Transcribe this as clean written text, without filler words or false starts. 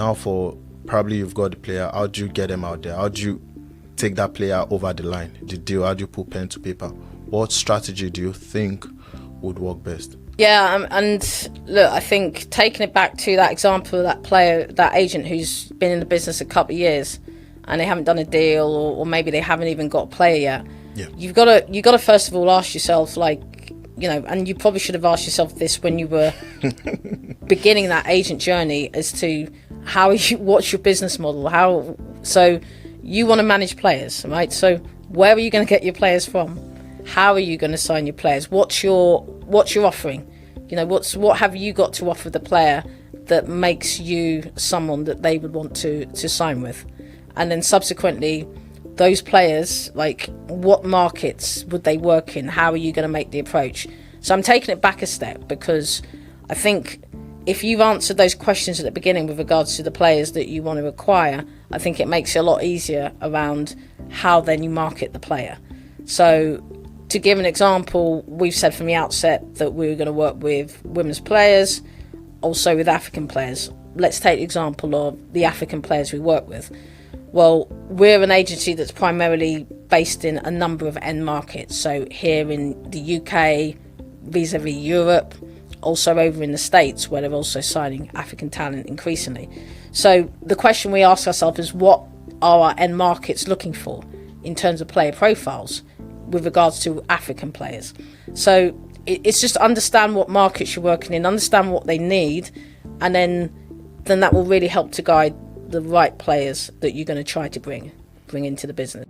Now for probably you've got the player, how do you get them out there? How do you take that player over the line, the deal? How do you put pen to paper? What strategy do you think would work best? Yeah, and look, I think taking it back to that example of that player, that agent who's been in the business a couple of years and they haven't done a deal, or maybe they haven't even got a player yet. Yeah. You've got to first of all ask yourself, like, you know, and you probably should have asked yourself this when you were beginning that agent journey, as to what's your business model? So you want to manage players, right? So where are you going to get your players from? How are you going to sign your players? What's your offering? You know, what have you got to offer the player that makes you someone that they would want to sign with? And then subsequently, those players, like, what markets would they work in? How are you going to make the approach? So I'm taking it back a step, because I think if you've answered those questions at the beginning with regards to the players that you want to acquire, I think it makes it a lot easier around how then you market the player. So to give an example, we've said from the outset that we were going to work with women's players, also with African players. Let's take the example of the African players we work with. Well, we're an agency that's primarily based in a number of end markets. So here in the UK, vis-a-vis Europe, also over in the States, where they're also signing African talent increasingly. So the question we ask ourselves is, what are our end markets looking for in terms of player profiles with regards to African players? So it's just understand what markets you're working in, understand what they need, and then that will really help to guide the right players that you're going to try to bring into the business.